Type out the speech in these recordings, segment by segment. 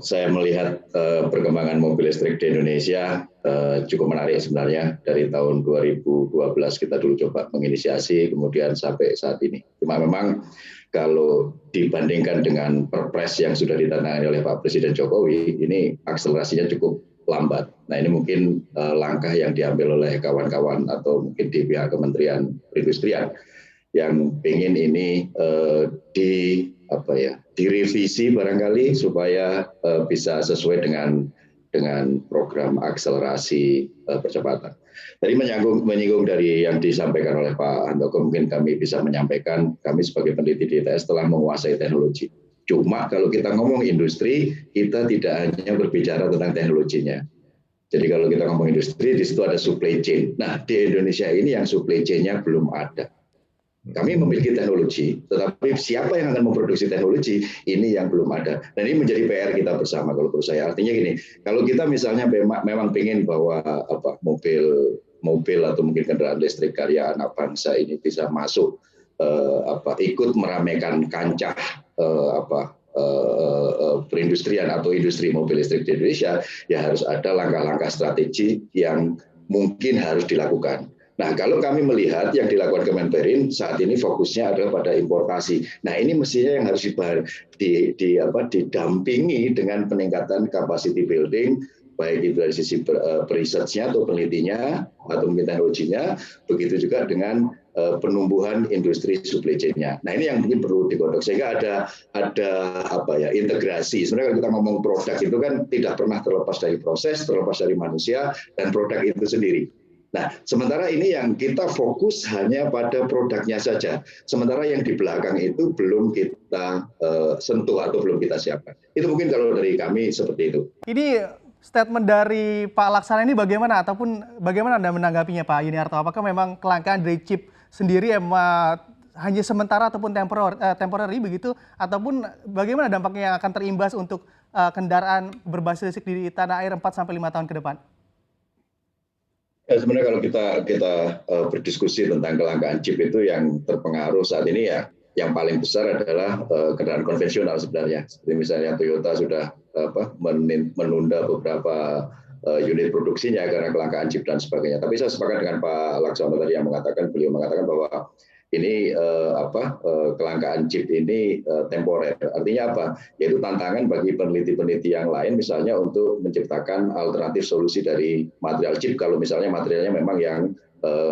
Saya melihat perkembangan mobil listrik di Indonesia cukup menarik sebenarnya. Dari tahun 2012 kita dulu coba menginisiasi, kemudian sampai saat ini. Cuma memang kalau dibandingkan dengan perpres yang sudah ditandatangani oleh Pak Presiden Jokowi, ini akselerasinya cukup lambat. Nah, ini mungkin langkah yang diambil oleh kawan-kawan atau mungkin di pihak Kementerian Perindustrian yang ingin ini direvisi barangkali supaya bisa sesuai dengan program akselerasi percepatan. Tadi menyinggung dari yang disampaikan oleh Pak Handoko, mungkin kami bisa menyampaikan, kami sebagai peneliti di ITS telah menguasai teknologi. Cuma kalau kita ngomong industri, kita tidak hanya berbicara tentang teknologinya. Jadi kalau kita ngomong industri, di situ ada supply chain. Nah, di Indonesia ini yang supply chain-nya belum ada. Kami memiliki teknologi, tetapi siapa yang akan memproduksi teknologi, ini yang belum ada. Dan ini menjadi PR kita bersama kalau menurut saya. Artinya gini, kalau kita misalnya memang ingin bahwa mobil atau mungkin kendaraan listrik karya anak bangsa ini bisa masuk, ikut meramaikan kancah perindustrian atau industri mobil listrik di Indonesia, ya harus ada langkah-langkah strategi yang mungkin harus dilakukan. Nah, kalau kami melihat yang dilakukan Kemenperin saat ini fokusnya adalah pada importasi. Nah, ini mestinya yang harus didampingi dengan peningkatan capacity building, baik itu dari sisi research-nya atau penelitinya atau mungkin teknologinya, begitu juga dengan penumbuhan industri supply chain-nya. Nah, ini yang mungkin perlu digodok sehingga ada integrasi. Sebenarnya kalau kita ngomong produk itu kan tidak pernah terlepas dari proses, terlepas dari manusia dan produk itu sendiri. Nah, sementara ini yang kita fokus hanya pada produknya saja. Sementara yang di belakang itu belum kita sentuh atau belum kita siapkan. Itu mungkin kalau dari kami seperti itu. Ini statement dari Pak Laksana ini bagaimana? Ataupun bagaimana Anda menanggapinya Pak Yuniarto? Apakah memang kelangkaan dari chip sendiri hanya sementara ataupun temporary begitu? Ataupun bagaimana dampaknya yang akan terimbas untuk kendaraan berbasis listrik di tanah air 4-5 tahun ke depan? Ya, sebenarnya kalau kita berdiskusi tentang kelangkaan chip itu yang terpengaruh saat ini ya yang paling besar adalah kendaraan konvensional sebenarnya. Seperti misalnya Toyota sudah menunda beberapa unit produksinya karena kelangkaan chip dan sebagainya. Tapi saya sepakat dengan Pak Laksono tadi yang beliau mengatakan bahwa ini kelangkaan chip ini temporer. Artinya apa? Yaitu tantangan bagi peneliti-peneliti yang lain misalnya untuk menciptakan alternatif solusi dari material chip kalau misalnya materialnya memang yang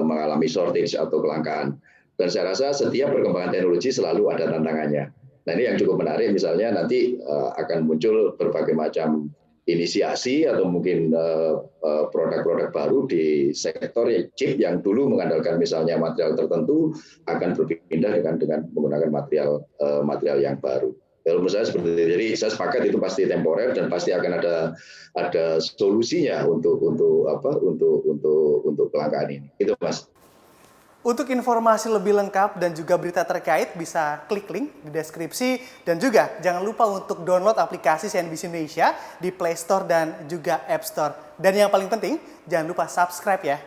mengalami shortage atau kelangkaan. Dan saya rasa setiap perkembangan teknologi selalu ada tantangannya. Nah, ini yang cukup menarik misalnya nanti akan muncul berbagai macam inisiasi atau mungkin produk-produk baru di sektor chip yang dulu mengandalkan misalnya material tertentu akan berpindah dengan menggunakan material yang baru. Kalau menurut saya seperti itu. Jadi saya sepakat itu pasti temporer dan pasti akan ada solusinya untuk kelangkaan ini. Itu Mas. Untuk informasi lebih lengkap dan juga berita terkait bisa klik link di deskripsi dan juga jangan lupa untuk download aplikasi CNBC Indonesia di Play Store dan juga App Store. Dan yang paling penting jangan lupa subscribe ya.